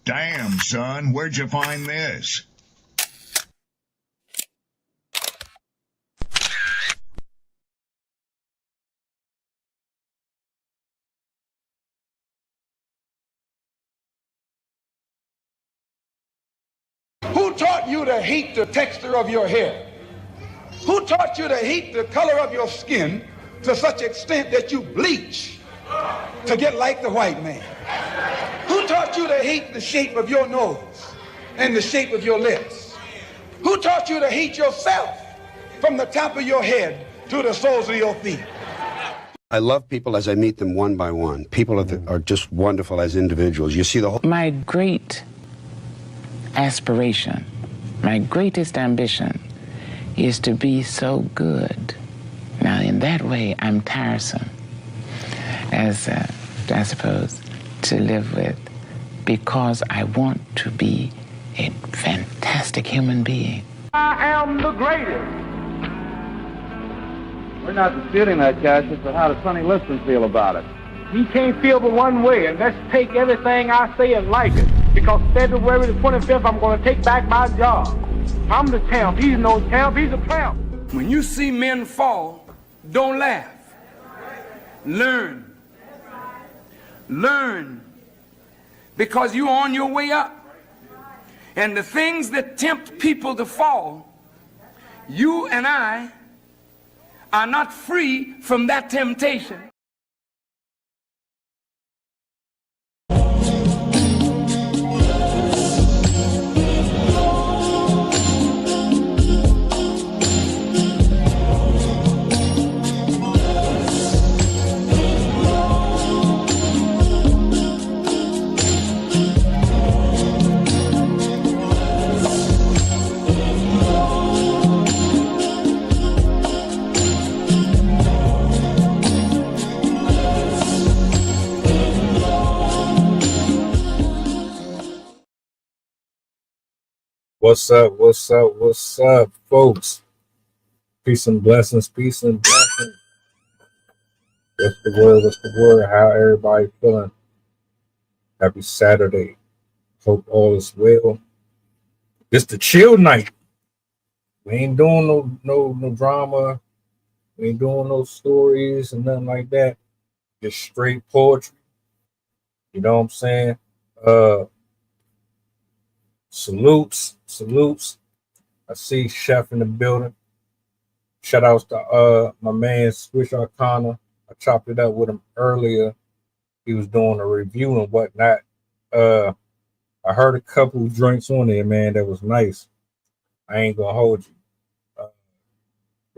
Damn, son, where'd you find this? Who taught you to hate the texture of your hair? Who taught you to hate the color of your skin to such extent that you bleach to get like the white man? Who taught you to hate the shape of your nose and the shape of your lips? Who taught you to hate yourself from the top of your head to the soles of your feet? I love people as I meet them one by one. People are just wonderful as individuals. You see the whole... My great aspiration, my greatest ambition is to be so good. Now, in that way, I'm tiresome, as I suppose, to live with, because I want to be a fantastic human being. I am the greatest. We're not disputing that, Cassius, but how does Sonny Liston feel about it? He can't feel but one way, and let's take everything I say and like it. Because February the 25th, I'm going to take back my job. I'm the champ. He's no champ. He's a tramp. When you see men fall, don't laugh. Learn. Learn. Because you're on your way up. And the things that tempt people to fall, you and I are not free from that temptation. What's up? What's up? What's up, folks? Peace and blessings. Peace and blessings. What's the word? What's the word? How everybody feeling? Happy Saturday. Hope all is well. It's the chill night. We ain't doing no drama. We ain't doing no stories and nothing like that. Just straight poetry. You know what I'm saying? Salutes. I see Chef in the building. Shout outs to my man Swish Arcana. I chopped it up with him earlier. He was doing a review and whatnot. I heard a couple drinks on there, man. That was nice. I ain't gonna hold you.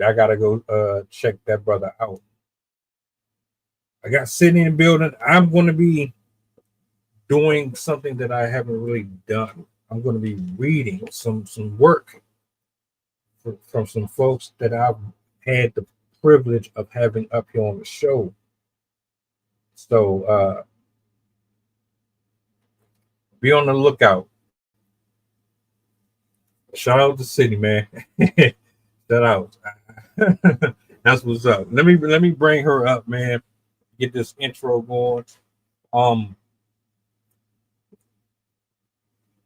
I gotta go check that brother out. I got Sydney in the building. I'm gonna be doing something that I haven't really done. I'm going to be reading some work from some folks that I've had the privilege of having up here on the show. So be on the lookout. Shout out to City, man. Shout out. That's what's up. Let me bring her up, man. Get this intro going.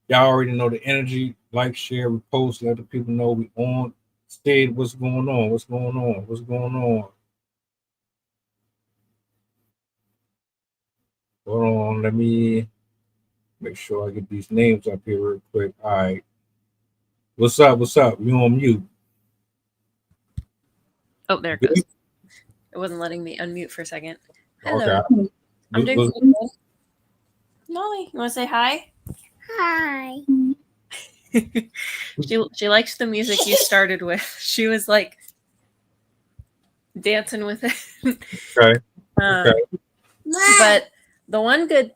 Y'all already know the energy. Like, share, repost, let the people know we on. Stayed, what's going on? What's going on? What's going on? Hold on, let me make sure I get these names up here real quick. All right. What's up? What's up? You on mute. Oh, there it goes. It wasn't letting me unmute for a second. Hello. Okay. I'm doing good. Molly, you want to say hi? Hi. She likes the music you started with. She was like dancing with it. Okay. But the one good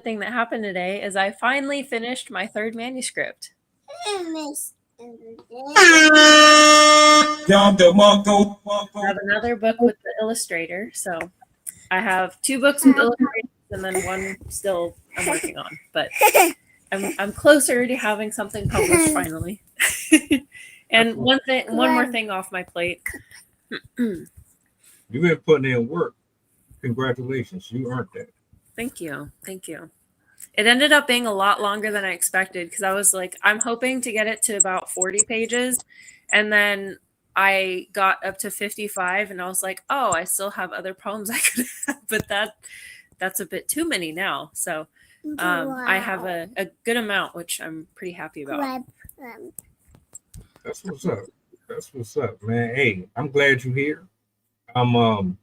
thing that happened today is I finally finished my third manuscript. I have another book with the illustrator, so I have 2 books with illustrators and then one still I'm working on. But I'm closer to having something published finally. And one more thing off my plate. You've been putting in work. Congratulations, you earned that. Thank you. It ended up being a lot longer than I expected because I was like, I'm hoping to get it to about 40 pages. And then I got up to 55 and I was like, oh, I still have other poems I could have, but that's a bit too many now. So I have a good amount, which I'm pretty happy about. That's what's up. That's what's up, man. Hey, I'm glad you're here. I'm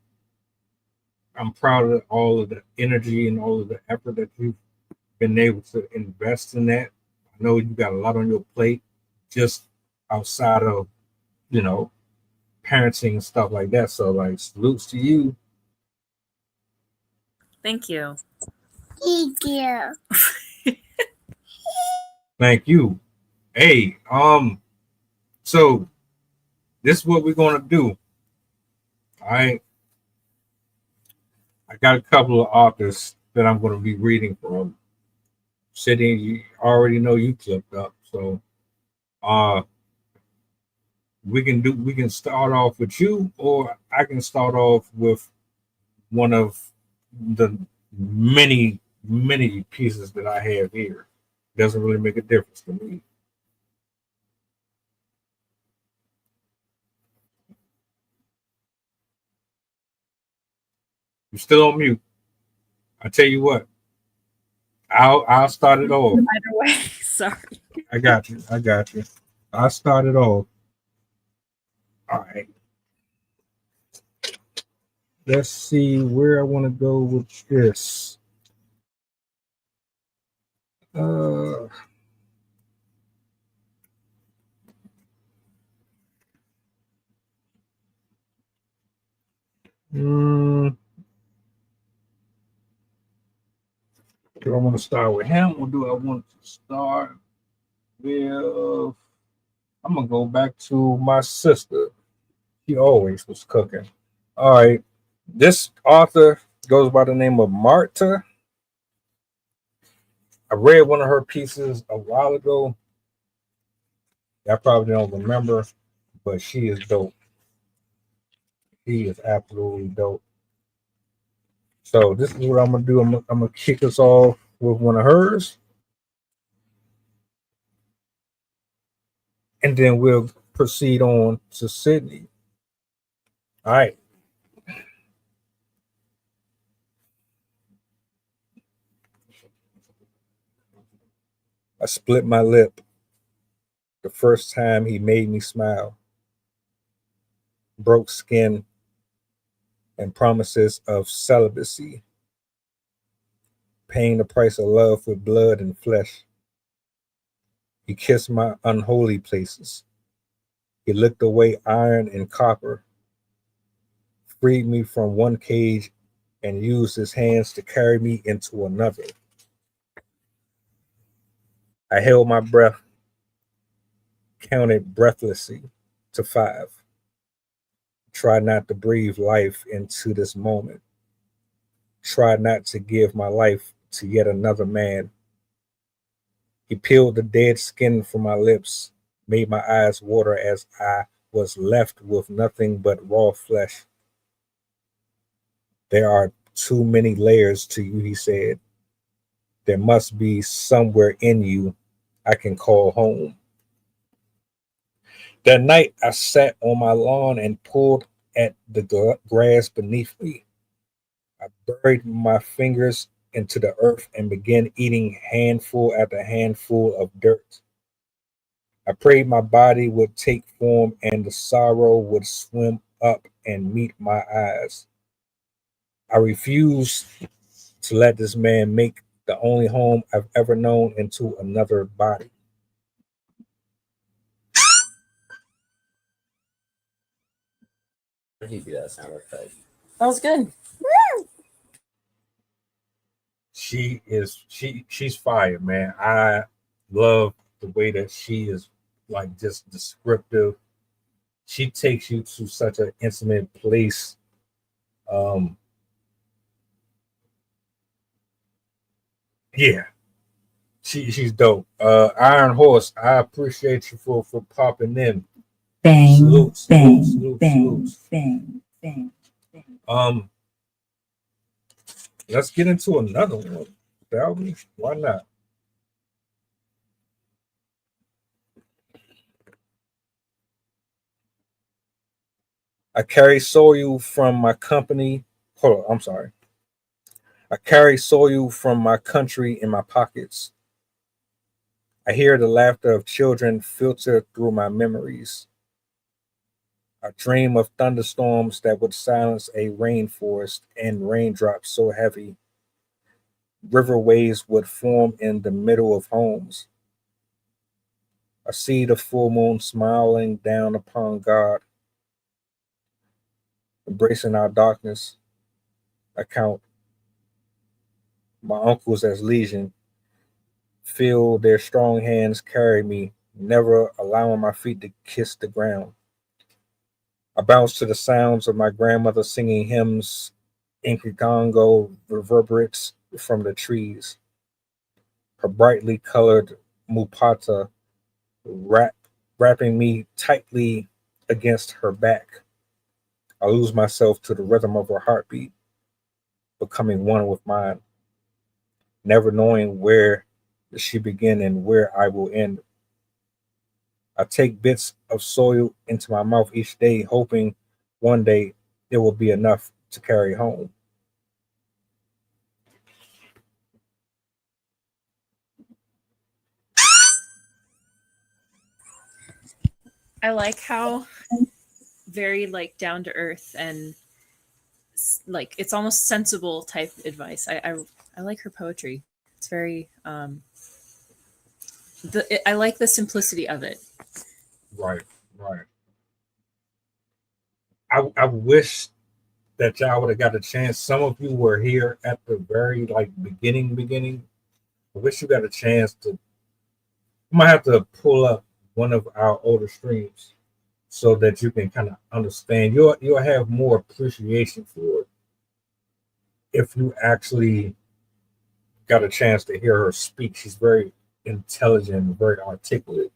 proud of all of the energy and all of the effort that you've been able to invest in that. I know you got a lot on your plate just outside of, parenting and stuff like that. So like salutes to you. Thank you. Thank you. Thank you. Hey, so this is what we're gonna do. I got a couple of authors that I'm gonna be reading from. Sitting, you already know you clipped up, so we can start off with you, or I can start off with one of the many pieces that I have here. Doesn't really make a difference to me. You're still on mute. I tell you what, I'll start it off. No matter way, sorry. I got you. I'll start it off. All right. Let's see where I want to go with this. Do I want to start with him, or do I want to start with? I'm gonna go back to my sister. She always was cooking. All right. This author goes by the name of Marta. I read one of her pieces a while ago. I probably don't remember, but she is dope. She is absolutely dope. So this is what I'm gonna do. I'm gonna kick us off with one of hers, and then we'll proceed on to Sydney. All right. I split my lip the first time he made me smile. Broke skin and promises of celibacy. Paying the price of love with blood and flesh. He kissed my unholy places. He licked away iron and copper. Freed me from one cage and used his hands to carry me into another. I held my breath, counted breathlessly to 5. Tried not to breathe life into this moment. Tried not to give my life to yet another man. He peeled the dead skin from my lips, made my eyes water as I was left with nothing but raw flesh. There are too many layers to you, he said. There must be somewhere in you I can call home. That night, I sat on my lawn and pulled at the grass beneath me. I buried my fingers into the earth and began eating handful after handful of dirt. I prayed my body would take form and the sorrow would swim up and meet my eyes. I refused to let this man make the only home I've ever known into another body. He do that sound effect. That was good. She's fire, man. I love the way that she is like just descriptive. She takes you to such an intimate place. Yeah, she's dope. Iron Horse, I appreciate you for popping in. Bang, salutes, bang, salutes, bang, salutes. bang, bang, bang. Let's get into another one. Tell me, why not? I carry soil from my company. Hold on, I'm sorry. I carry soil from my country in my pockets. I hear the laughter of children filter through my memories. I dream of thunderstorms that would silence a rainforest and raindrops so heavy riverways would form in the middle of homes. I see the full moon smiling down upon God, embracing our darkness. I count my uncles as legion, feel their strong hands carry me, never allowing my feet to kiss the ground. I bounce to the sounds of my grandmother singing hymns. Inkigongo reverberates from the trees. Her brightly colored mupata wrapping me tightly against her back. I lose myself to the rhythm of her heartbeat, becoming one with mine, never knowing where she begin and where I will end. I take bits of soil into my mouth each day, hoping one day it will be enough to carry home. I like how very like down to earth and like it's almost sensible type advice. I like her poetry. It's very I like the simplicity of it. Right, right. I wish that y'all would have got a chance. Some of you were here at the very like beginning. I wish you got a chance to. I might have to pull up one of our older streams so that you can kind of understand. You'll have more appreciation for it if you actually got a chance to hear her speak. She's very intelligent, very articulate.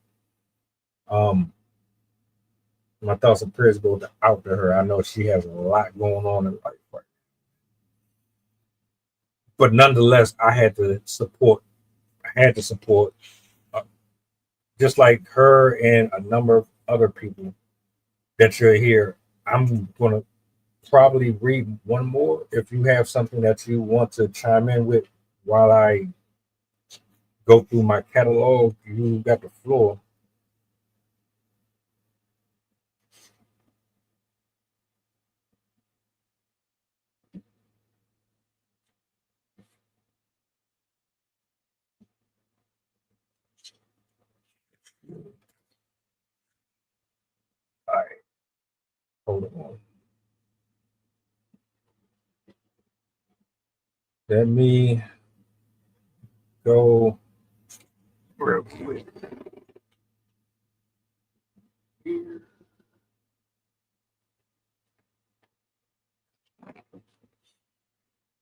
My thoughts and prayers go out to her. I know she has a lot going on in life right now. But nonetheless, I had to support. Uh, just like her and a number of other people that you're here. I'm going to probably read one more. If you have something that you want to chime in with while I go through my catalog, you got the floor. All right, hold on. Let me go real quick.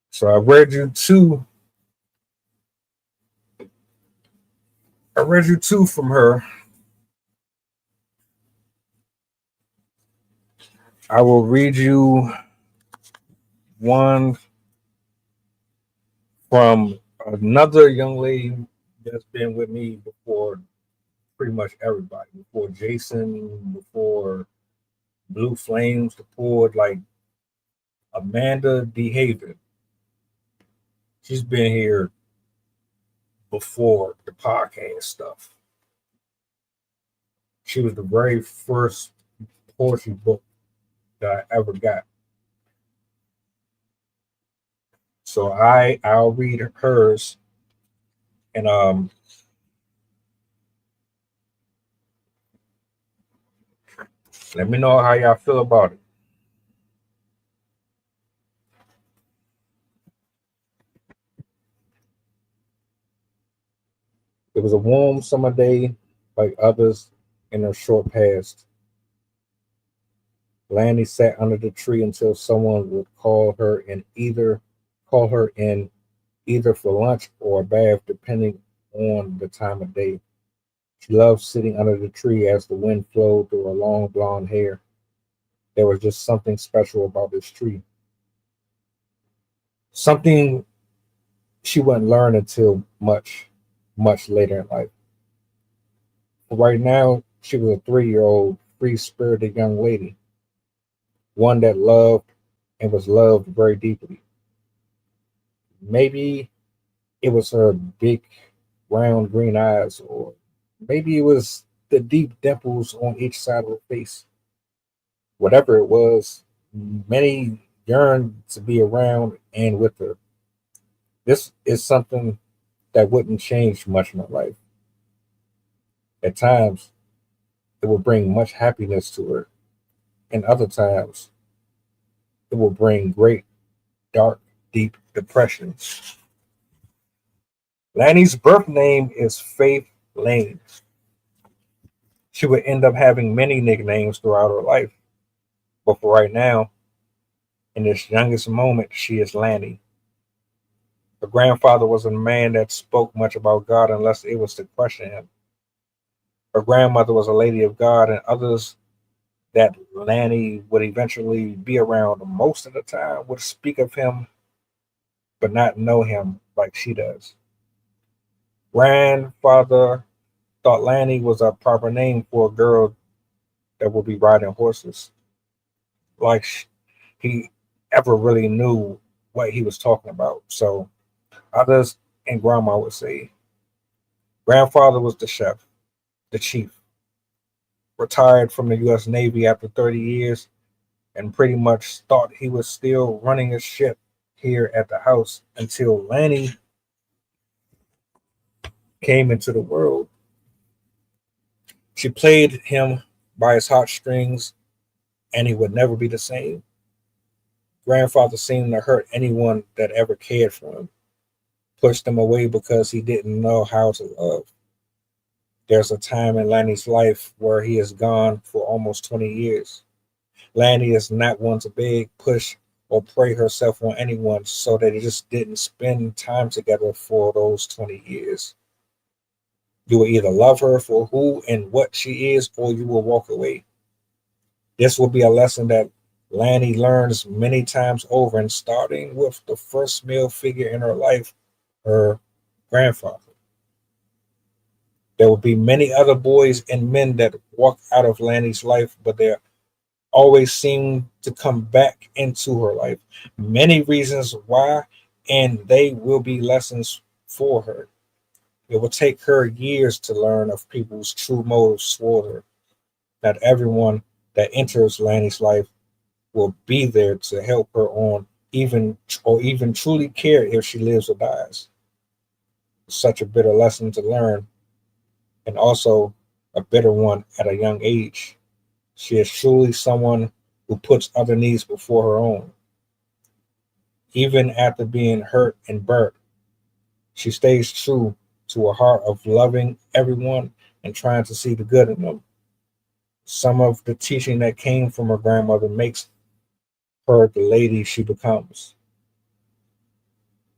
So I read you two from her. I will read you one from another young lady that's been with me before pretty much everybody. Before Jason, before Blue Flames, the Poet, like Amanda DeHaven. She's been here before the podcast stuff. She was the very first poetry book that I ever got. So I'll read hers and let me know how y'all feel about it. It was a warm summer day like others in her short past. Lanny sat under the tree until someone would call her in either for lunch or a bath, depending on the time of day. She loved sitting under the tree as the wind flowed through her long blonde hair. There was just something special about this tree. Something she wouldn't learn until much, much later in life. Right now, she was a 3-year-old, free spirited young lady, one that loved and was loved very deeply. Maybe it was her big, round green eyes, or maybe it was the deep dimples on each side of her face. Whatever it was, many yearned to be around and with her. This is something that wouldn't change much in her life. At times, it will bring much happiness to her, and other times, it will bring great, dark, deep depressions. Lanny's birth name is Faith Lane. She would end up having many nicknames throughout her life, but for right now, in this youngest moment, she is Lanny. Her grandfather was a man that spoke much about God unless it was to question him. Her grandmother was a lady of God, and others that Lanny would eventually be around most of the time would speak of him but not know him like she does. Grandfather thought Lanny was a proper name for a girl that would be riding horses, like he ever really knew what he was talking about. So others and grandma would say, grandfather was the chef, the chief, retired from the U.S. Navy after 30 years and pretty much thought he was still running a ship here at the house until Lanny came into the world. She played him by his heartstrings, and he would never be the same. Grandfather seemed to hurt anyone that ever cared for him, pushed them away because he didn't know how to love. There's a time in Lanny's life where he is gone for almost 20 years. Lanny is not one to beg, push, or pray herself on anyone, so they just didn't spend time together for those 20 years. You will either love her for who and what she is, or you will walk away. This will be a lesson that Lanny learns many times over, and starting with the first male figure in her life, her grandfather. There will be many other boys and men that walk out of Lanny's life, but they always seem to come back into her life. Many reasons why, and they will be lessons for her. It will take her years to learn of people's true motives toward her. Not everyone that enters Lanny's life will be there to help her on, even truly care if she lives or dies. Such a bitter lesson to learn, and also a bitter one at a young age. She is truly someone who puts other needs before her own. Even after being hurt and burnt, she stays true to a heart of loving everyone and trying to see the good in them. Some of the teaching that came from her grandmother makes her the lady she becomes.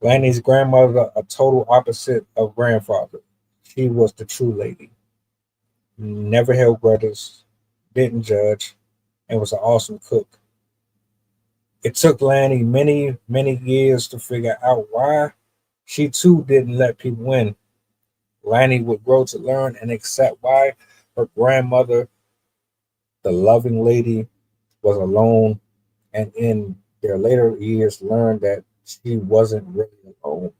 Lanny's grandmother, a total opposite of grandfather. She was the true lady. Never held grudges, didn't judge, and was an awesome cook. It took Lanny many, many years to figure out why she too didn't let people win. Lanny would grow to learn and accept why her grandmother, the loving lady, was alone, and in their later years learned that she wasn't really alone.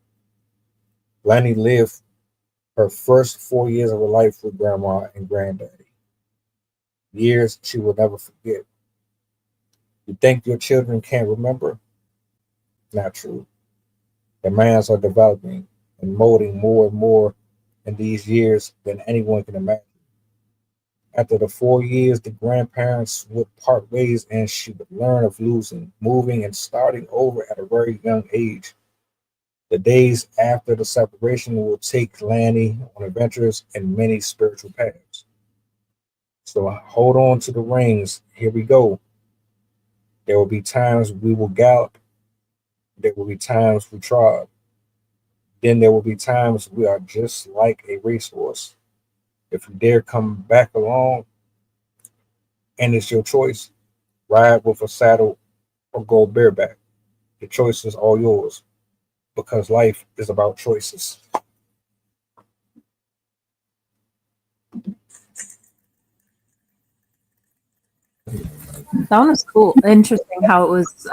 Lanny lived her first 4 years of her life with grandma and granddaddy. Years she will never forget. You think your children can't remember? Not true. Their minds are developing and molding more and more in these years than anyone can imagine. After the 4 years, the grandparents would part ways and she would learn of losing, moving, and starting over at a very young age. The days after the separation will take Lanny on adventures and many spiritual paths. So hold on to the reins. Here we go. There will be times we will gallop. There will be times we trot. Then there will be times we are just like a racehorse. If you dare come back along, and it's your choice, ride with a saddle or go bareback. The choice is all yours. because life is about choices. That one was cool. Interesting how it was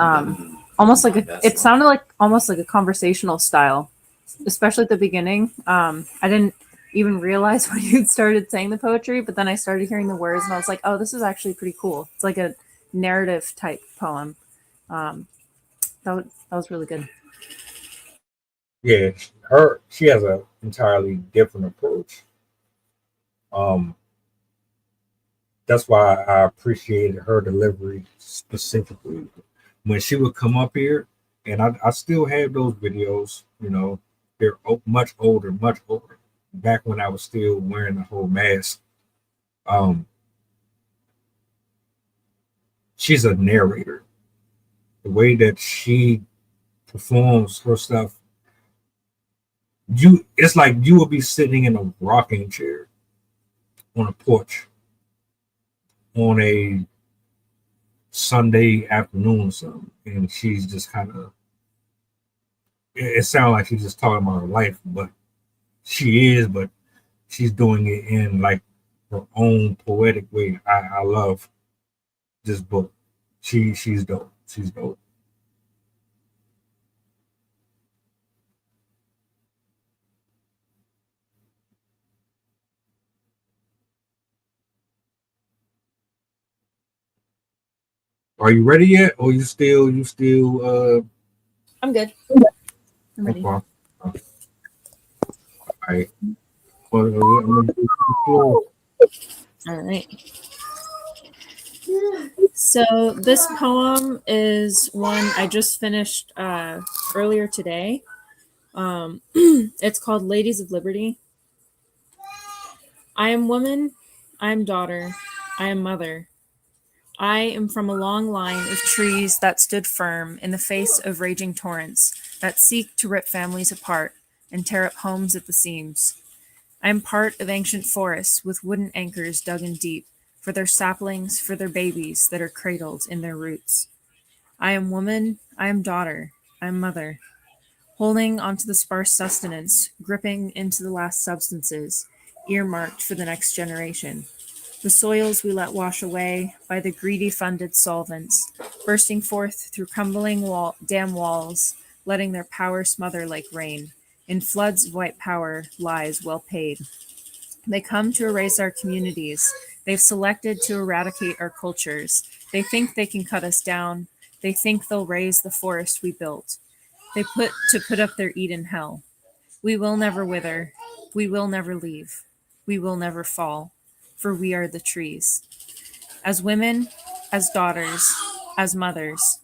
almost like it sounded like almost like a conversational style, especially at the beginning. I didn't even realize when you started saying the poetry, but then I started hearing the words and I was like, oh, this is actually pretty cool. It's like a narrative type poem. That was really good. Yeah, she has an entirely different approach. That's why I appreciated her delivery specifically. When she would come up here, and I still have those videos, you know, they're much older, back when I was still wearing the whole mask. She's a narrator. The way that she performs her stuff, it's like you will be sitting in a rocking chair on a porch on a Sunday afternoon or something, and she's just kind of, it sounds like she's just talking about her life, but she's doing it in like her own poetic way. I love this book. She's dope. She's dope. Are you ready yet? Or you still I'm good. I'm ready. Okay. All right. Well, I'm gonna do the floor. All right. So this poem is one I just finished earlier today. It's called Ladies of Liberty. I am woman, I am daughter, I am mother. I am from a long line of trees that stood firm in the face of raging torrents that seek to rip families apart and tear up homes at the seams. I am part of ancient forests with wooden anchors dug in deep for their saplings, for their babies that are cradled in their roots. I am woman, I am daughter, I am mother, holding onto the sparse sustenance, gripping into the last substances, earmarked for the next generation. The soils we let wash away by the greedy funded solvents, bursting forth through crumbling dam walls, letting their power smother like rain. In floods of white power lies well paid. They come to erase our communities. They've selected to eradicate our cultures. They think they can cut us down. They think they'll raise the forest we built. They put up their Eden hell. We will never wither. We will never leave. We will never fall, for we are the trees. As women, as daughters, as mothers,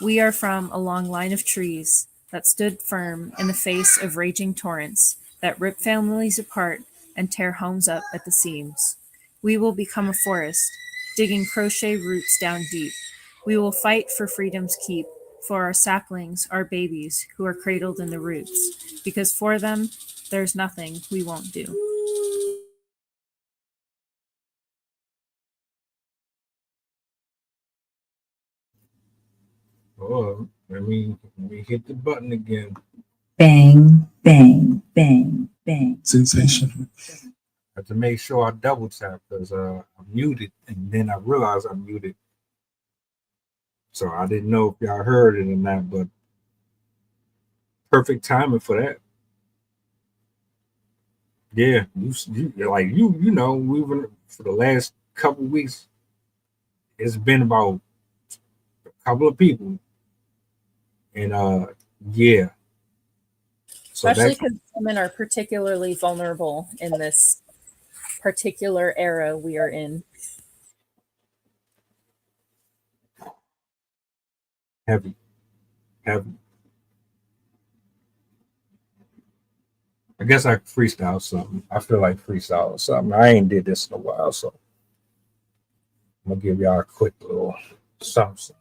we are from a long line of trees that stood firm in the face of raging torrents that rip families apart and tear homes up at the seams. We will become a forest, digging crochet roots down deep. We will fight for freedom's keep, for our saplings, our babies who are cradled in the roots, because for them, there's nothing we won't do. Oh, let me hit the button again. Bang, bang, bang, bang. Sensational. I have to make sure I double tap because I'm muted, and then I realized I'm muted. So I didn't know if y'all heard it or not, but perfect timing for that. Yeah, you know, we've been for the last couple of weeks. It's been about a couple of people, and yeah. So Especially because women are particularly vulnerable in this particular era we are in. Heavy. I guess I freestyle something. I feel like freestyle or something. I ain't did this in a while, so I'm gonna give y'all a quick little something.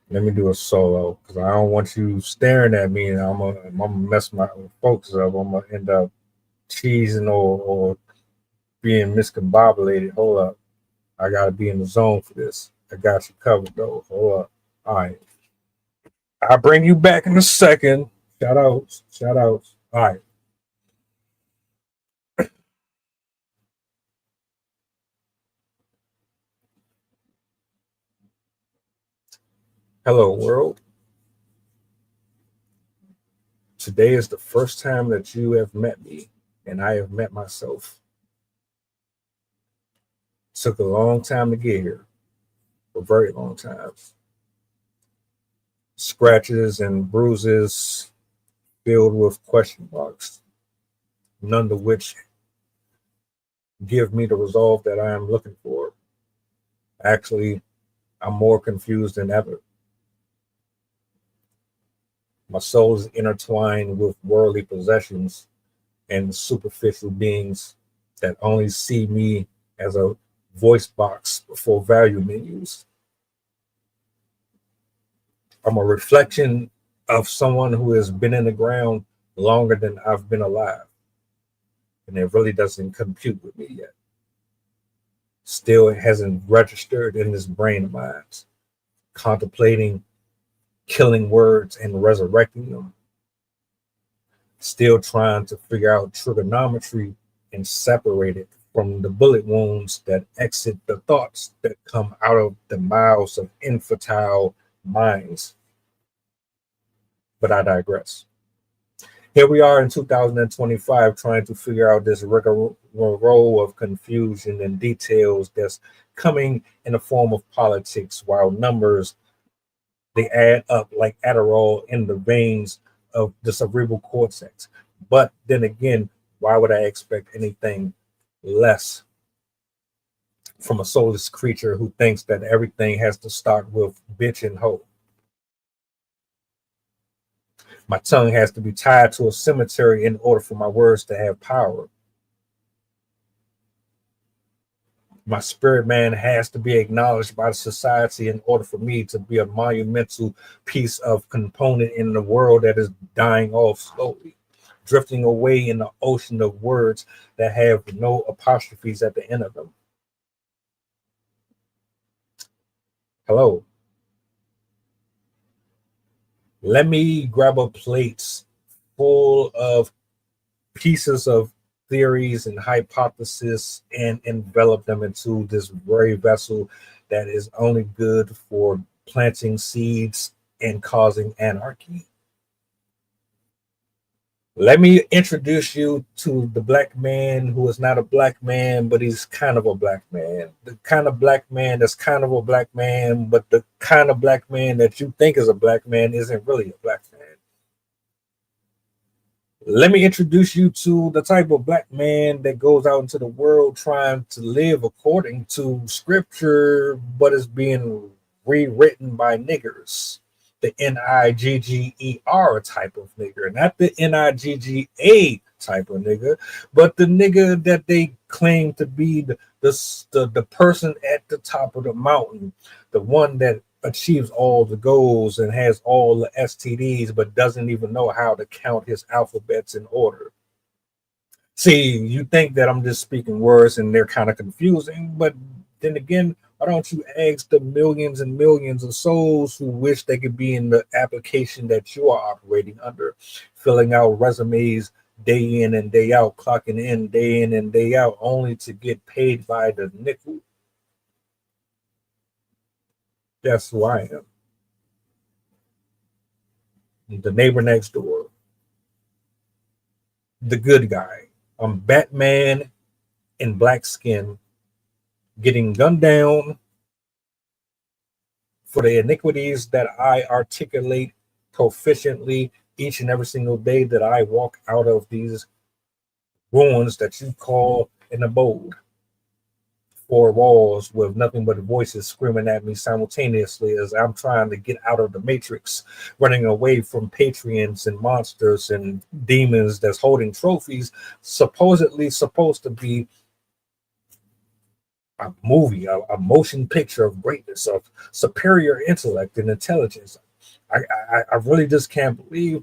Let me do a solo because I don't want you staring at me and I'm gonna mess my focus up. I'm gonna end up cheesing or being miscombobulated. Hold up. I gotta be in the zone for this. I got you covered though. Hold up. All right. I'll bring you back in a second. Shout outs. Shout outs. All right. Hello, world. Today is the first time that you have met me, and I have met myself. Took a long time to get here, a very long time. Scratches and bruises filled with question marks, none of which give me the resolve that I am looking for. Actually, I'm more confused than ever. My soul is intertwined with worldly possessions and superficial beings that only see me as a voice box for value menus. I'm a reflection of someone who has been in the ground longer than I've been alive. And it really doesn't compute with me yet. Still, it hasn't registered in this brain of mine, contemplating killing words and resurrecting them. Still trying to figure out trigonometry and separate it from the bullet wounds that exit the thoughts that come out of the mouths of infantile minds. But I digress. Here we are in 2025 trying to figure out this rigmarole of confusion and details that's coming in the form of politics, while numbers, they add up like Adderall in the veins of the cerebral cortex. But then again, why would I expect anything less from a soulless creature who thinks that everything has to start with bitch and hoe? My tongue has to be tied to a cemetery in order for my words to have power. My spirit man has to be acknowledged by the society in order for me to be a monumental piece of component in the world that is dying off slowly, drifting away in the ocean of words that have no apostrophes at the end of them. Hello. Let me grab a plate full of pieces of theories and hypotheses and envelop them into this very vessel that is only good for planting seeds and causing anarchy. Let me introduce you to the black man who is not a black man, but he's kind of a black man. The kind of black man that's kind of a black man, but the kind of black man that you think is a black man isn't really a black man. Let me introduce you to the type of black man that goes out into the world trying to live according to scripture, but is being rewritten by niggers. The N-I-G-G-E-R type of nigger, not the N-I-G-G-A type of nigger, but the nigger that they claim to be the person at the top of the mountain, the one that achieves all the goals and has all the STDs, but doesn't even know how to count his alphabets in order. See, you think that I'm just speaking words and they're kind of confusing, but then again, why don't you ask the millions and millions of souls who wish they could be in the application that you are operating under, filling out resumes day in and day out, clocking in and day out, only to get paid by the nickel? That's who I am. The neighbor next door. The good guy. I'm Batman in black skin, getting gunned down for the iniquities that I articulate proficiently each and every single day that I walk out of these ruins that you call an abode. Four walls with nothing but voices screaming at me simultaneously as I'm trying to get out of the matrix, running away from patrons and monsters and demons that's holding trophies, supposedly supposed to be a movie, a motion picture of greatness, of superior intellect and intelligence. I really just can't believe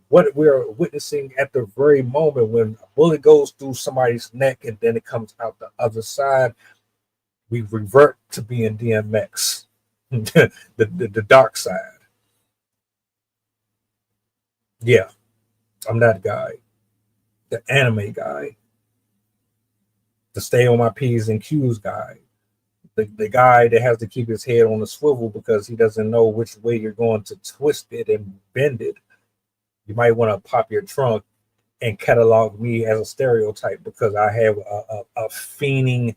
what we're witnessing at the very moment when a bullet goes through somebody's neck and then it comes out the other side. we revert to being DMX, the dark side. Yeah, I'm that guy, the anime guy, the stay on my P's and Q's guy, the guy that has to keep his head on the swivel because he doesn't know which way you're going to twist it and bend it. You might want to pop your trunk and catalog me as a stereotype because I have a fiending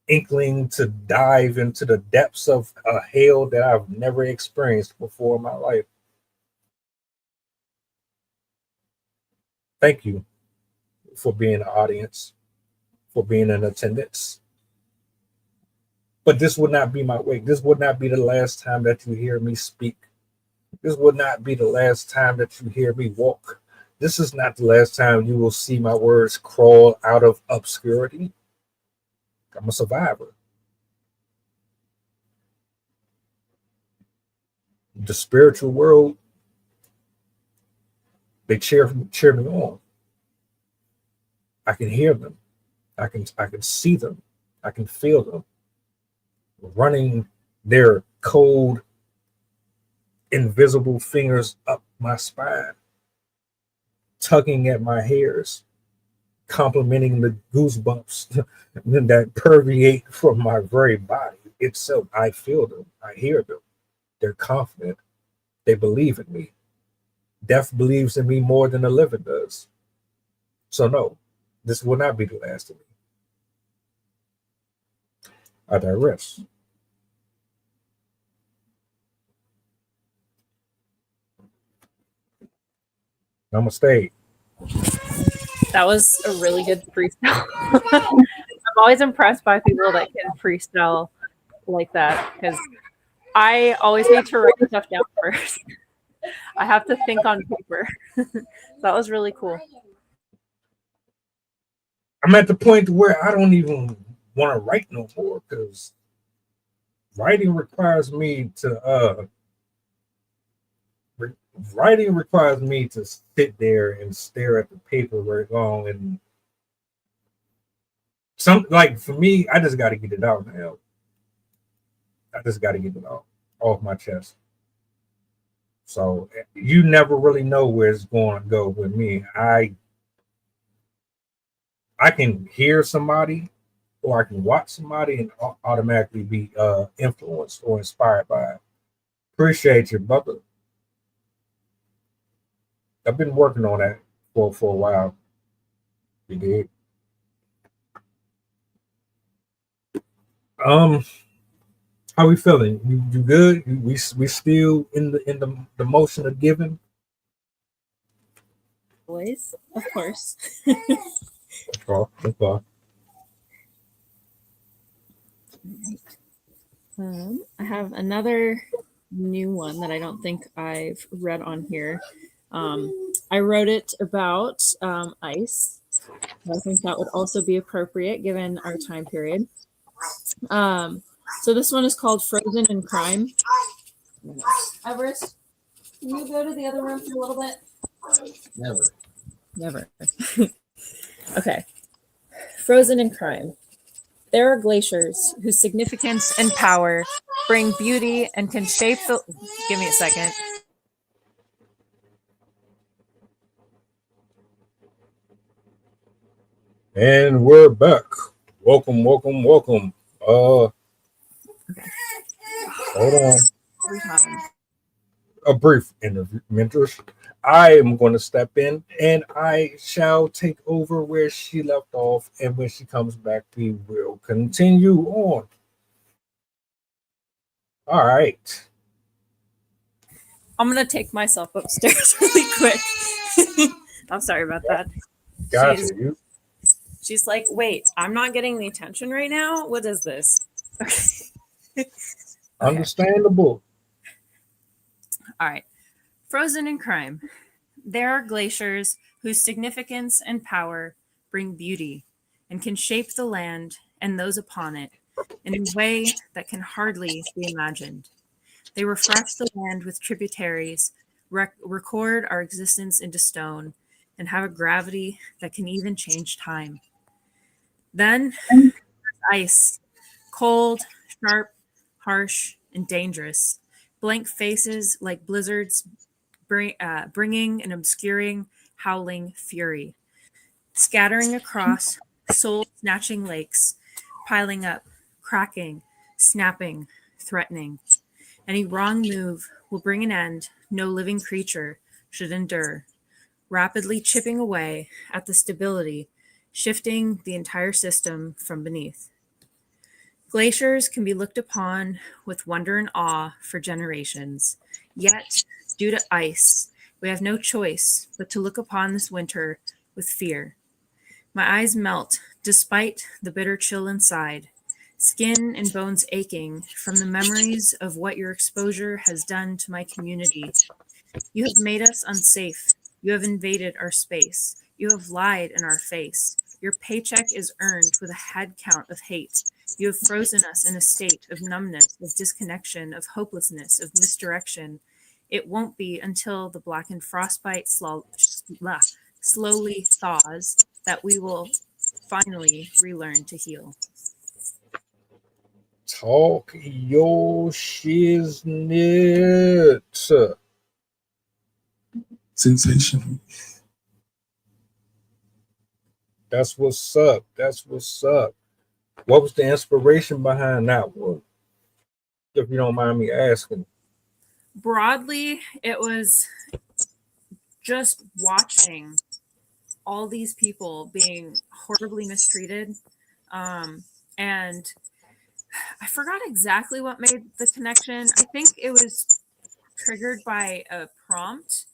inkling to dive into the depths of a hell that I've never experienced before in my life. Thank you for being an audience, for being in attendance. But this would not be my wake. This would not be the last time that you hear me speak. This would not be the last time that you hear me walk. This is not the last time you will see my words crawl out of obscurity. I'm a survivor. The spiritual world, they cheer me on. I can hear them. I can see them. I can feel them running their cold, invisible fingers up my spine, tugging at my hairs, complimenting the goosebumps that permeate from my very body itself. I feel them. I hear them. They're confident. They believe in me. Death believes in me more than the living does. So no, this will not be the last of me. I digress. Namaste. That was a really good freestyle. I'm always impressed by people that can freestyle like that because I always need to write stuff down first. I have to think on paper. That was really cool. I'm at the point where I don't even want to write no more because writing requires me to sit there and stare at the paper very long, and for me, I just got to get it out now. I just got to get it off my chest. So you never really know where it's going to go with me. I can hear somebody or I can watch somebody and automatically be influenced or inspired by it. Appreciate you, brother. I've been working on that for a while. You did. How we feeling? You good? We still in the motion of giving? Boys, of course. That's all. I have another new one that I don't think I've read on here. I wrote it about ice. I think that would also be appropriate given our time period. So this one is called Frozen in Crime. Everest, can you go to the other room for a little bit? Never. Okay. Frozen in Crime. There are glaciers whose significance and power bring beauty and can shape the... Give me a second. And we're back. Welcome. Hold on. A brief interview, mentors. I am going to step in and I shall take over where she left off. And when she comes back, we will continue on. All right. I'm going to take myself upstairs really quick. I'm sorry about that. Gotcha. She's like, wait, I'm not getting the attention right now? What is this? Okay. Understandable. All right. Frozen in Crime. There are glaciers whose significance and power bring beauty and can shape the land and those upon it in a way that can hardly be imagined. They refresh the land with tributaries, record our existence into stone, and have a gravity that can even change time. Then ice, cold, sharp, harsh, and dangerous. Blank faces like blizzards, bringing and obscuring, howling fury. Scattering across soul-snatching lakes, piling up, cracking, snapping, threatening. Any wrong move will bring an end no living creature should endure, rapidly chipping away at the stability, shifting the entire system from beneath. Glaciers can be looked upon with wonder and awe for generations. Yet, due to ice, we have no choice but to look upon this winter with fear. My eyes melt despite the bitter chill inside, skin and bones aching from the memories of what your exposure has done to my community. You have made us unsafe. You have invaded our space. You have lied in our face. Your paycheck is earned with a head count of hate. You have frozen us in a state of numbness, of disconnection, of hopelessness, of misdirection. It won't be until the blackened frostbite slowly thaws that we will finally relearn to heal. Talk your shiznit. Sensational. That's what's up. That's what's up. What was the inspiration behind that one? If you don't mind me asking. Broadly, it was just watching all these people being horribly mistreated. And I forgot exactly what made the connection. I think it was triggered by a prompt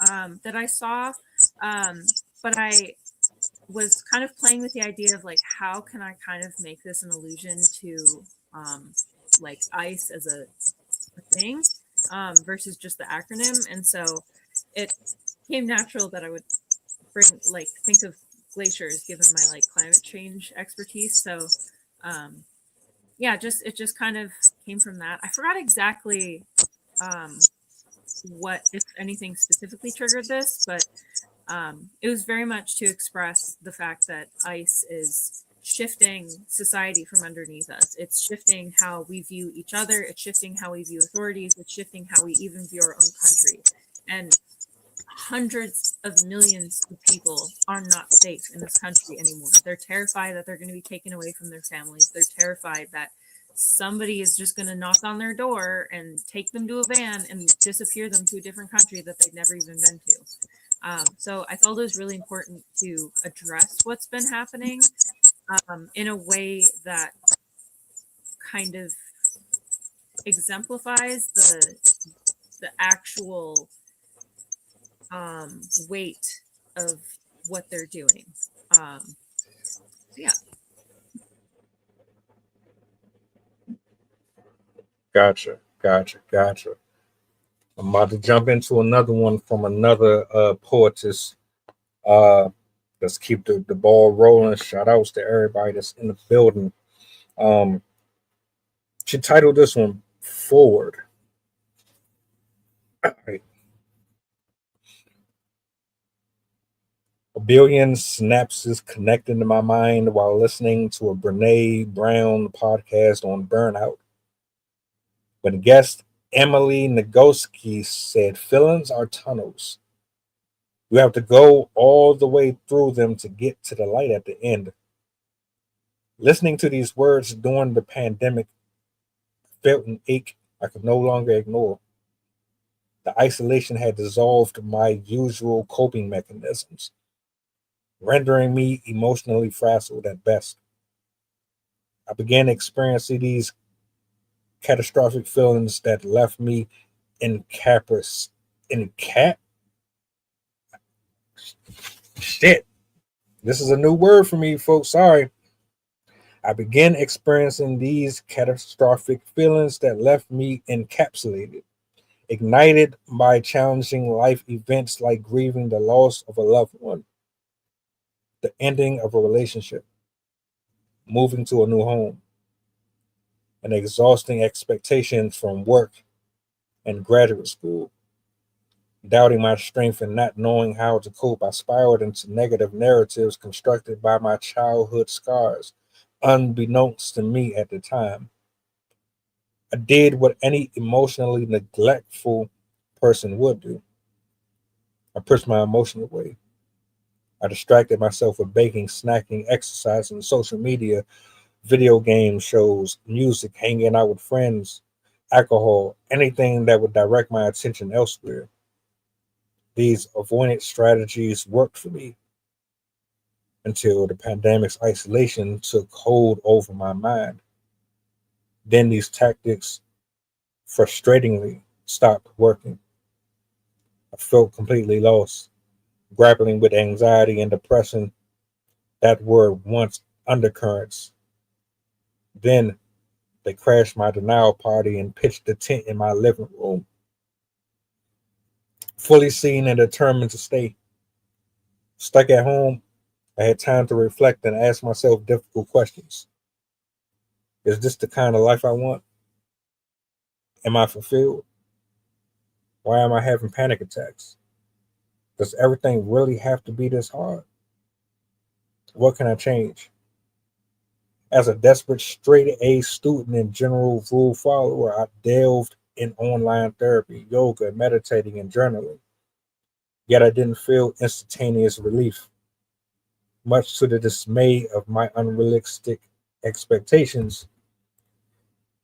that I saw. But I was kind of playing with the idea of like, how can I kind of make this an allusion to like ICE as a thing versus just the acronym. And so it came natural that I would think of glaciers given my like climate change expertise. So it just kind of came from that. I forgot exactly what, if anything, specifically triggered this, but it was very much to express the fact that ICE is shifting society from underneath us. It's shifting how we view each other. It's shifting how we view authorities. It's shifting how we even view our own country. And hundreds of millions of people are not safe in this country anymore. They're terrified that they're going to be taken away from their families. They're terrified that somebody is just going to knock on their door and take them to a van and disappear them to a different country that they've never even been to. So I felt it was really important to address what's been happening in a way that kind of exemplifies the actual weight of what they're doing. Yeah. Gotcha. I'm about to jump into another one from another poetess. Let's keep the ball rolling. Shout outs to everybody that's in the building. She titled this one Forward. All right. A billion synapses connected to my mind while listening to a Brene Brown podcast on burnout. When guest Emily Nagoski said, feelings are tunnels. You have to go all the way through them to get to the light at the end. Listening to these words during the pandemic felt an ache I could no longer ignore. The isolation had dissolved my usual coping mechanisms, rendering me emotionally frazzled at best. I began experiencing these catastrophic feelings that left me shit. This is a new word for me, folks. Sorry. I began experiencing these catastrophic feelings that left me encapsulated, ignited by challenging life events like grieving the loss of a loved one, the ending of a relationship, moving to a new home, and exhausting expectations from work and graduate school. Doubting my strength and not knowing how to cope, I spiraled into negative narratives constructed by my childhood scars, unbeknownst to me at the time. I did what any emotionally neglectful person would do. I pushed my emotion away. I distracted myself with baking, snacking, exercising, social media, video game shows, music, hanging out with friends, alcohol, anything that would direct my attention elsewhere. These avoidance strategies worked for me until the pandemic's isolation took hold over my mind. Then these tactics frustratingly stopped working. I felt completely lost, grappling with anxiety and depression that were once undercurrents. Then they crashed my denial party and pitched the tent in my living room, fully seen and determined to stay. Stuck at home, I had time to reflect and ask myself difficult questions. Is this the kind of life I want? Am I fulfilled? Why am I having panic attacks? Does everything really have to be this hard? What can I change? As a desperate straight A student and general rule follower, I delved in online therapy, yoga, meditating, and journaling. Yet I didn't feel instantaneous relief, much to the dismay of my unrealistic expectations.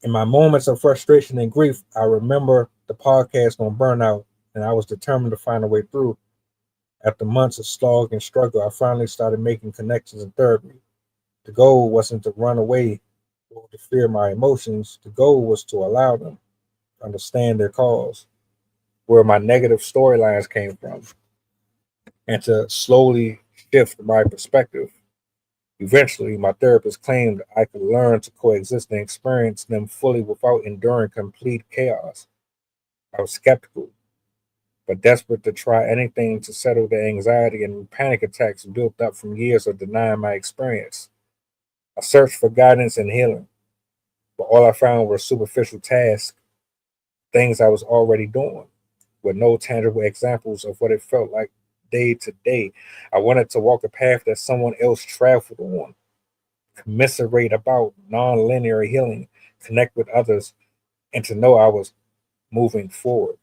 In my moments of frustration and grief, I remember the podcast on burnout, and I was determined to find a way through. After months of slog and struggle, I finally started making connections in therapy. The goal wasn't to run away or to fear my emotions. The goal was to allow them, understand their cause, where my negative storylines came from, and to slowly shift my perspective. Eventually, my therapist claimed I could learn to coexist and experience them fully without enduring complete chaos. I was skeptical, but desperate to try anything to settle the anxiety and panic attacks built up from years of denying my experience. I searched for guidance and healing, but all I found were superficial tasks, things I was already doing, with no tangible examples of what it felt like day to day. I wanted to walk a path that someone else traveled on, commiserate about non-linear healing, connect with others, and to know I was moving forward.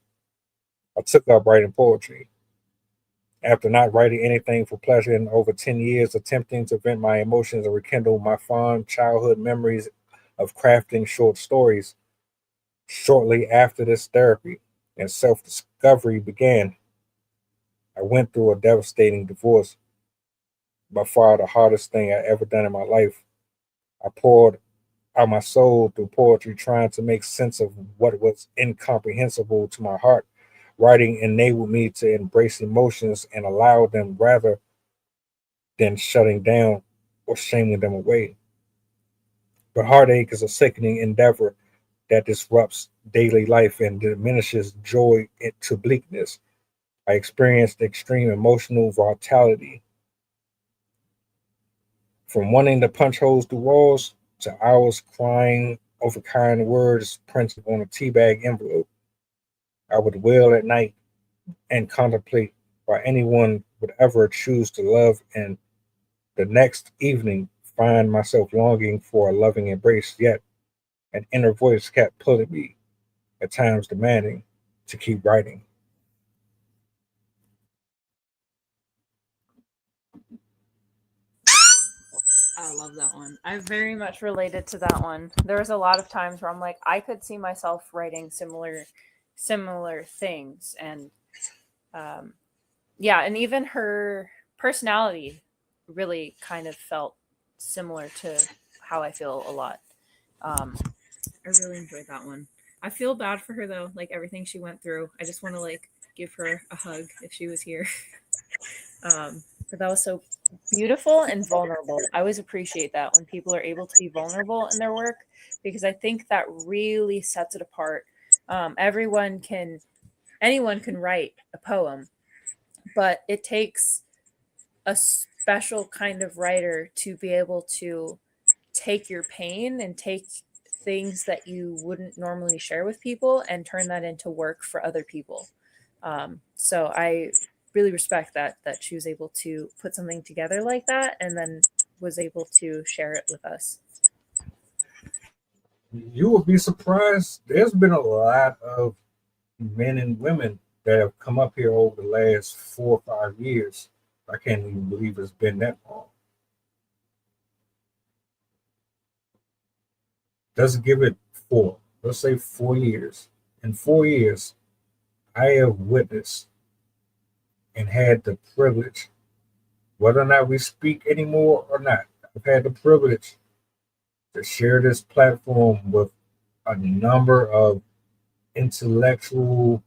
I took up writing poetry. After not writing anything for pleasure in over 10 years, attempting to vent my emotions and rekindle my fond childhood memories of crafting short stories, shortly after this therapy and self discovery began, I went through a devastating divorce, by far the hardest thing I ever done in my life. I poured out my soul through poetry, trying to make sense of what was incomprehensible to my heart. Writing enabled me to embrace emotions and allow them rather than shutting down or shaming them away. But heartache is a sickening endeavor that disrupts daily life and diminishes joy to bleakness. I experienced extreme emotional volatility, from wanting to punch holes through walls to hours crying over kind words printed on a teabag envelope. I would wail at night and contemplate why anyone would ever choose to love, and the next evening find myself longing for a loving embrace, yet an inner voice kept pulling me, at times demanding to keep writing. I love that one. I very much related to that one. There was a lot of times where I'm like, I could see myself writing similar things, and um, yeah, and even her personality really kind of felt similar to how I feel a lot. Um, I really enjoyed that one. I feel bad for her though, like everything she went through. I just want to like give her a hug if she was here. But that was so beautiful and vulnerable. I always appreciate that when people are able to be vulnerable in their work, because I think that really sets it apart. Everyone can, anyone can write a poem, but it takes a special kind of writer to be able to take your pain and take things that you wouldn't normally share with people and turn that into work for other people. So I really respect that she was able to put something together like that and then was able to share it with us. You will be surprised. There's been a lot of men and women that have come up here over the last 4 or 5 years. I can't even believe it's been that long. Let's give it 4. Let's say 4 years. In 4 years, I have witnessed and had the privilege, whether or not we speak anymore or not, I've had the privilege to share this platform with a number of intellectual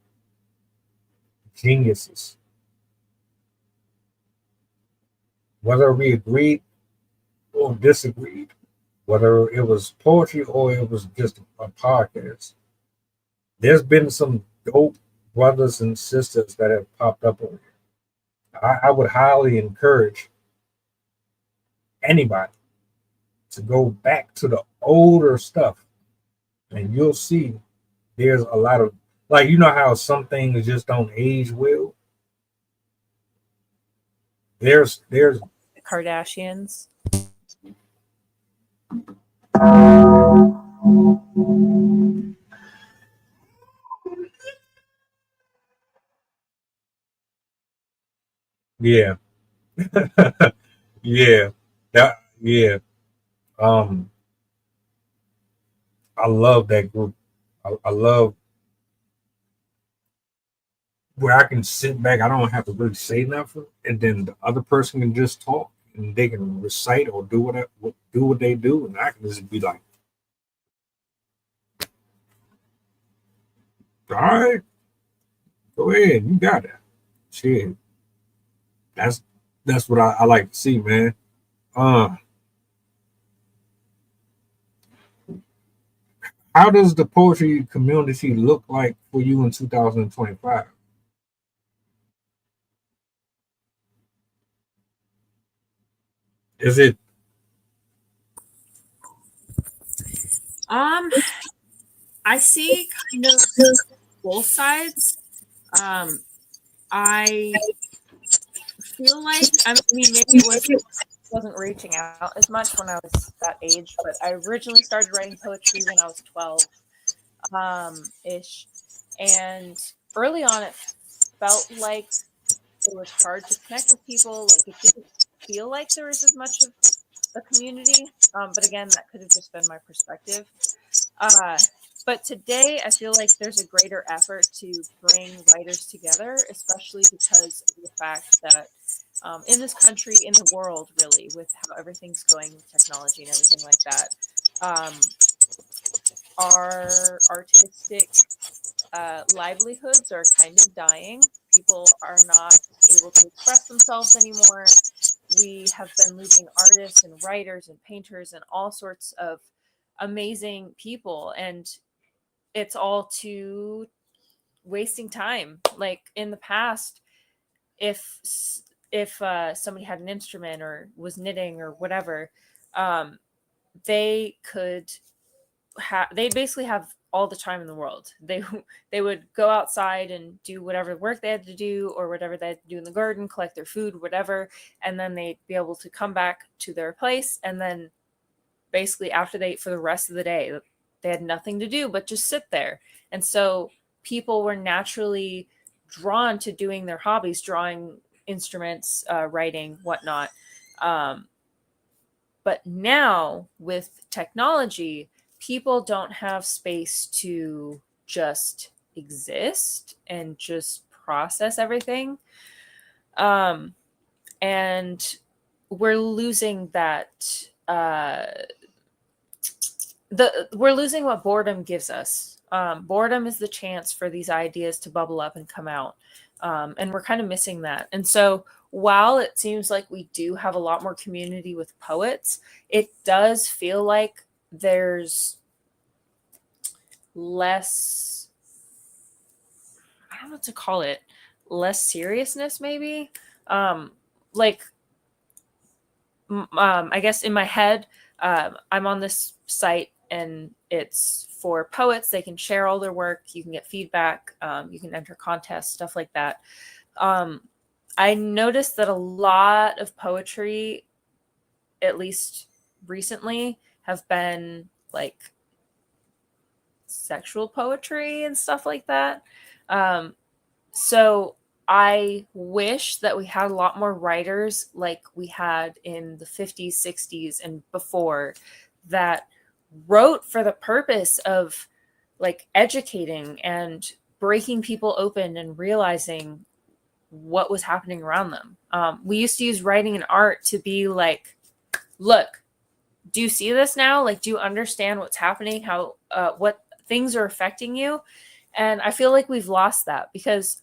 geniuses. Whether we agreed or disagreed, whether it was poetry or it was just a podcast, there's been some dope brothers and sisters that have popped up over here. I would highly encourage anybody to go back to the older stuff, and you'll see there's a lot of, like, you know how some things just don't age well. There's The Kardashians. yeah. Yeah, that, yeah. Um, I love that group. I love where I can sit back. I don't have to really say nothing, and then the other person can just talk, and they can recite or do what they do, and I can just be like, "All right, go ahead, you got that." Shit, that's that's what I like to see, man. Uh, how does the poetry community look like for you in 2025? Is it Um, I see kind of both sides. I feel like, I mean, maybe wasn't reaching out as much when I was that age, but I originally started writing poetry when I was 12 ish, and early on it felt like it was hard to connect with people. Like, it didn't feel like there was as much of a community, but again, that could have just been my perspective. But today, I feel like there's a greater effort to bring writers together, especially because of the fact that in this country, in the world, really, with how everything's going with technology and everything like that, our artistic livelihoods are kind of dying. People are not able to express themselves anymore. We have been losing artists and writers and painters and all sorts of amazing people, and it's all to wasting time. Like in the past, if somebody had an instrument or was knitting or whatever, they could they basically have all the time in the world. They would go outside and do whatever work they had to do or whatever they had to do in the garden, collect their food, whatever, and then they'd be able to come back to their place, and then basically after they, for the rest of the day, they had nothing to do but just sit there. And so people were naturally drawn to doing their hobbies, drawing instruments, writing, whatnot. But now with technology, people don't have space to just exist and just process everything. And we're losing that. We're losing what boredom gives us. Boredom is the chance for these ideas to bubble up and come out. And we're kind of missing that. And so while it seems like we do have a lot more community with poets, it does feel like there's less, I don't know what to call it, less seriousness maybe. Like, I guess in my head, I'm on this site and it's for poets. They can share all their work. You can get feedback. You can enter contests, stuff like that. I noticed that a lot of poetry, at least recently, have been like sexual poetry and stuff like that. So I wish that we had a lot more writers like we had in the 50s, 60s, and before, that wrote for the purpose of like educating and breaking people open and realizing what was happening around them. We used to use writing and art to be like, look, do you see this now? Like, do you understand what's happening? How, what things are affecting you? And I feel like we've lost that because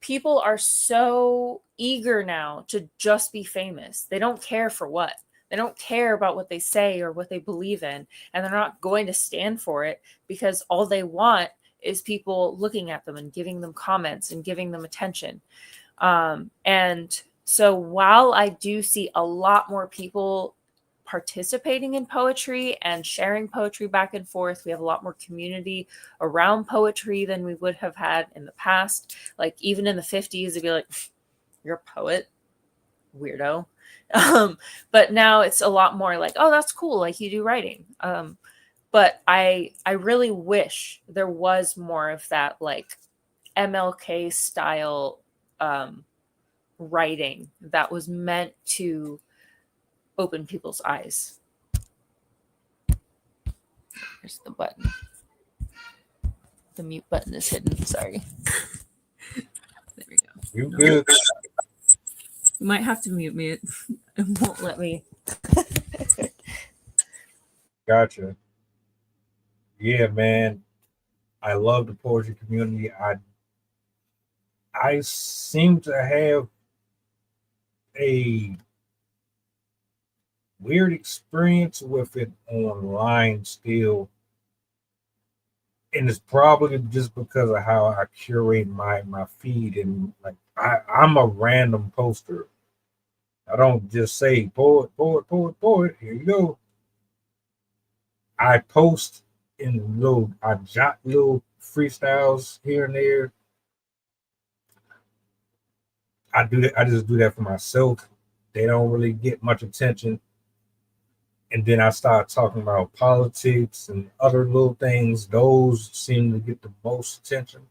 people are so eager now to just be famous. They don't care for what. They don't care about what they say or what they believe in. And they're not going to stand for it because all they want is people looking at them and giving them comments and giving them attention. And so while I do see a lot more people participating in poetry and sharing poetry back and forth, we have a lot more community around poetry than we would have had in the past. Like even in the 50s, it'd be like, you're a poet, weirdo. But now it's a lot more like, oh, that's cool. Like you do writing. But I really wish there was more of that like MLK style writing that was meant to open people's eyes. There's the button. The mute button is hidden. Sorry. There we go. You good? You might have to mute me. It won't let me. Gotcha. Yeah, man. I love the poetry community. I seem to have a weird experience with it online still. And it's probably just because of how I curate my feed, and like I'm a random poster. I don't just say poet. Here you go. I post in I jot little freestyles here and there. I do that. I just do that for myself. They don't really get much attention. And then I start talking about politics and other little things. Those seem to get the most attention.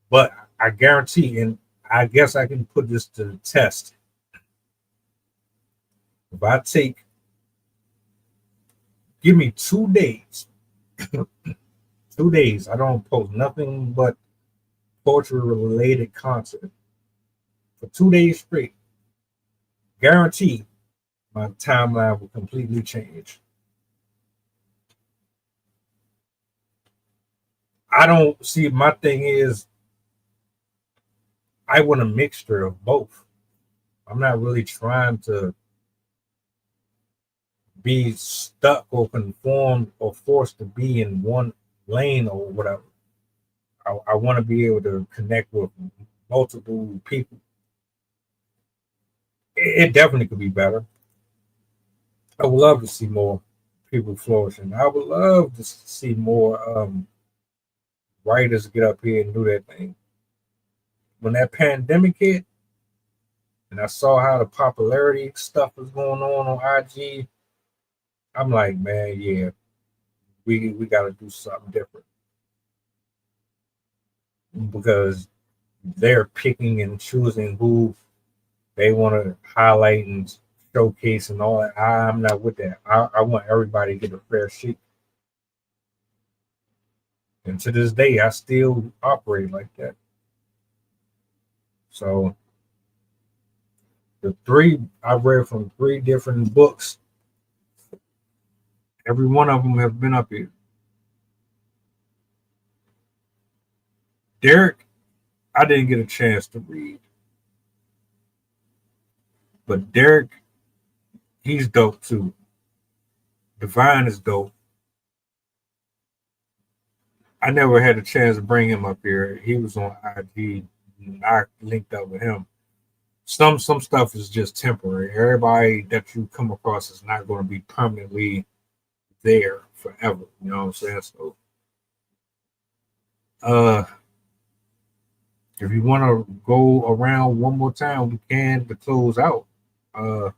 But I guarantee, and I guess I can put this to the test. If I give me 2 days, 2 days, I don't post nothing but poetry related content for 2 days straight, guaranteed my timeline will completely change. I don't see, my thing is, I want a mixture of both. I'm not really trying to be stuck or conformed or forced to be in one lane or whatever. I want to be able to connect with multiple people. It definitely could be better. I would love to see more people flourishing. I would love to see more writers get up here and do their thing. When that pandemic hit, and I saw how the popularity stuff was going on IG, I'm like, man, yeah, we got to do something different. Because they're picking and choosing who they want to highlight and showcase and all that. I'm not with that. I want everybody to get a fair shake. And to this day, I still operate like that. So the 3 I read from 3 different books, every one of them have been up here. Derek, I didn't get a chance to read. But Derek, he's dope too. Divine is dope. I never had a chance to bring him up here. He was on IG, and I linked up with him. Some stuff is just temporary. Everybody that you come across is not going to be permanently there forever. You know what I'm saying? So if you want to go around one more time, we can to close out. I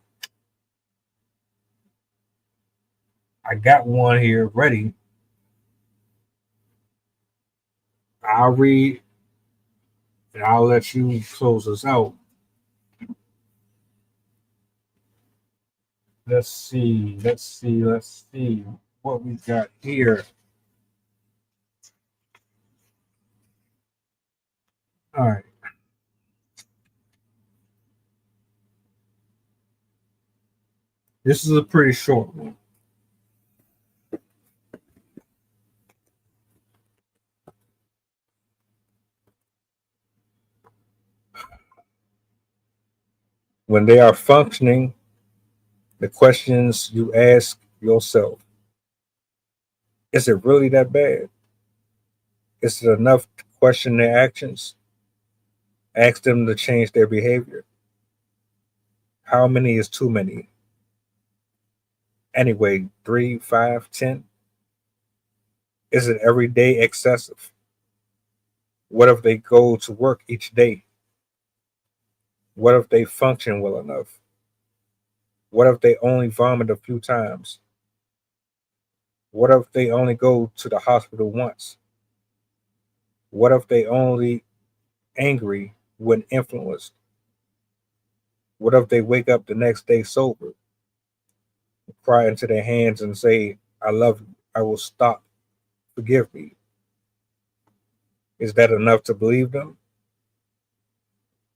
got one here ready. I'll read and I'll let you close us out. Let's see what we got here. All right. This is a pretty short one. When they are functioning, the questions you ask yourself: is it really that bad? Is it enough to question their actions? Ask them to change their behavior. How many is too many? Anyway, 3, 5, 10? Is it every day excessive? What if they go to work each day? What if they function well enough? What if they only vomit a few times? What if they only go to the hospital once? What if they only angry when influenced? What if they wake up the next day sober, cry into their hands and say, I love you, I will stop, forgive me? Is that enough to believe them?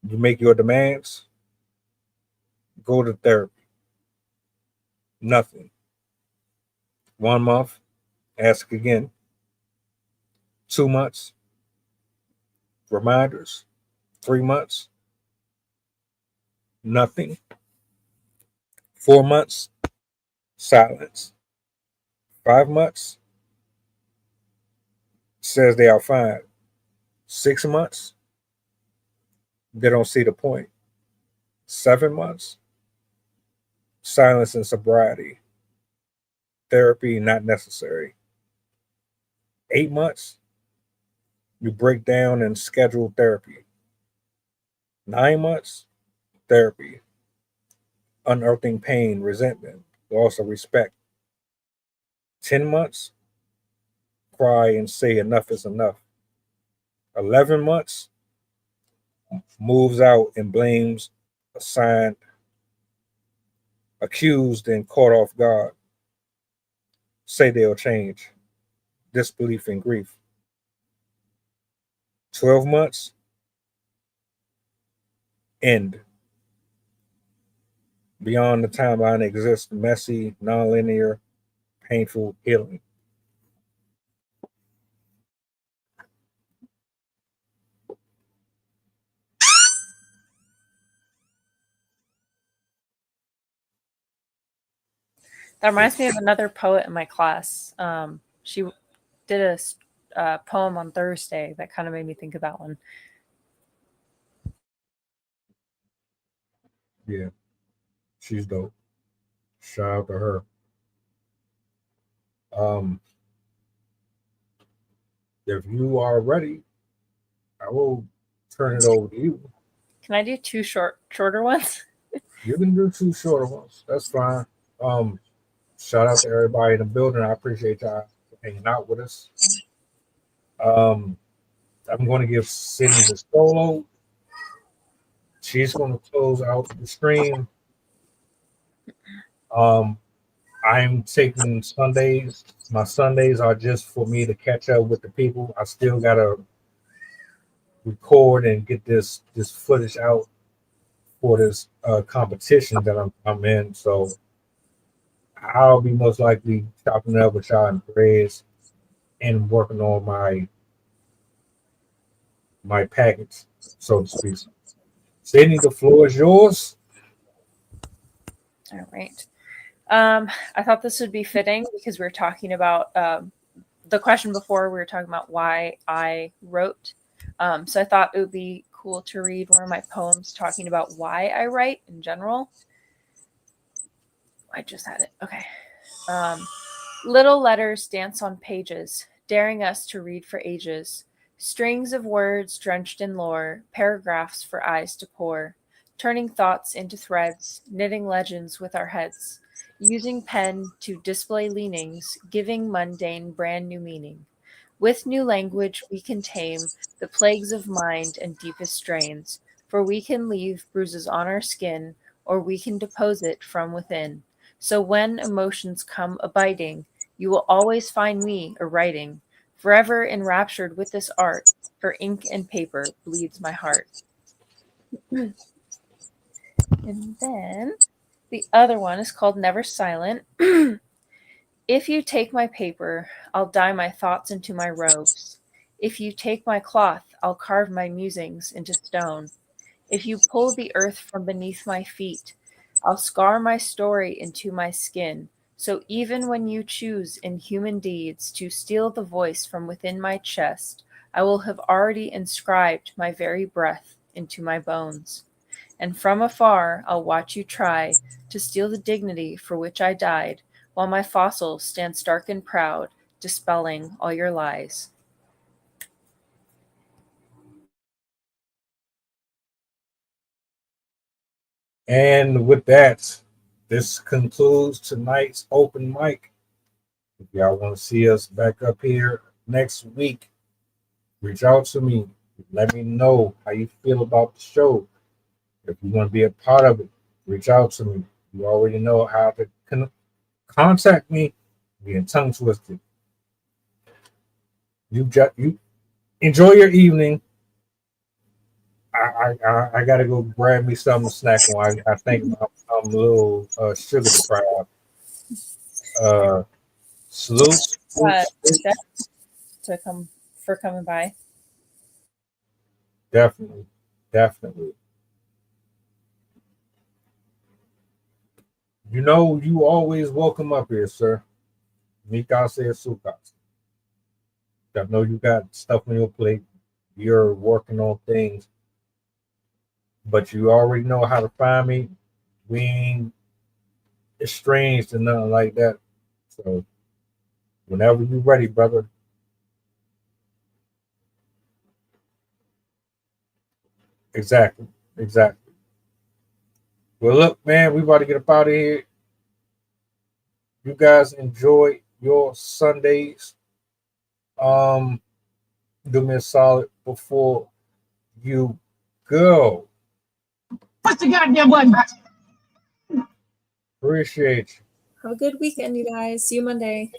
You make your demands, go to therapy. Nothing. 1 month, ask again. 2 months, reminders. 3 months, nothing. 4 months, silence. 5 months, says they are fine. 6 months, they don't see the point. 7 months, silence and sobriety. Therapy not necessary. 8 months, you break down and schedule therapy. 9 months, therapy. Unearthing pain, resentment, loss of respect. 10 months, cry and say enough is enough. 11 months, moves out and blames, assigned, accused, and caught off guard. Say they'll change. Disbelief and grief. 12 months, end. Beyond the timeline exists messy, nonlinear, painful healing. That reminds me of another poet in my class. She did a poem on Thursday that kind of made me think of that one. Yeah, she's dope. Shout out to her. If you are ready, I will turn it over to you. Can I do two shorter ones? You can do 2 shorter ones. That's fine. Shout out to everybody in the building. I appreciate y'all hanging out with us. I'm going to give Sydney the solo. She's going to close out the stream. I'm taking Sundays. My Sundays are just for me to catch up with the people. I still gotta record and get this footage out for this competition that I'm in. So I'll be most likely chopping it up with y'all in threads and working on my package, so to speak. Sydney, the floor is yours. All right. I thought this would be fitting because we were talking about the question before. We were talking about why I wrote. So I thought it would be cool to read one of my poems talking about why I write in general. I just had it. Okay. Little letters dance on pages, daring us to read for ages. Strings of words drenched in lore, paragraphs for eyes to pour, turning thoughts into threads, knitting legends with our heads, using pen to display leanings, giving mundane brand new meaning. With new language we can tame the plagues of mind and deepest strains, for we can leave bruises on our skin, or we can depose it from within. So when emotions come a biting, you will always find me a writing, forever enraptured with this art, for ink and paper bleeds my heart. And then the other one is called Never Silent. If you take my paper, I'll dye my thoughts into my robes. If you take my cloth, I'll carve my musings into stone. If you pull the earth from beneath my feet, I'll scar my story into my skin. So even when you choose in human deeds to steal the voice from within my chest, I will have already inscribed my very breath into my bones. And from afar I'll watch you try to steal the dignity for which I died, while my fossil stands stark and proud, dispelling all your lies. And with that, this concludes tonight's open mic. If y'all want to see us back up here next week, reach out to me. Let me know how you feel about the show. If you want to be a part of it, reach out to me. You already know how to contact me. Be in tongue twisted. You enjoy your evening. I gotta go grab me something to snack on. I think I'm a little sugar deprived. Salute To come for coming by. definitely. You know you always welcome up here, sir. Mikase Sukas. I know you got stuff on your plate. You're working on things, but you already know how to find me. We ain't estranged or nothing like that. So whenever you're ready, brother. Exactly. Well, look, man, we about to get up out of here. You guys enjoy your Sundays. Do me a solid before you go. What's the goddamn button? Appreciate you. Have a good weekend, you guys. See you Monday.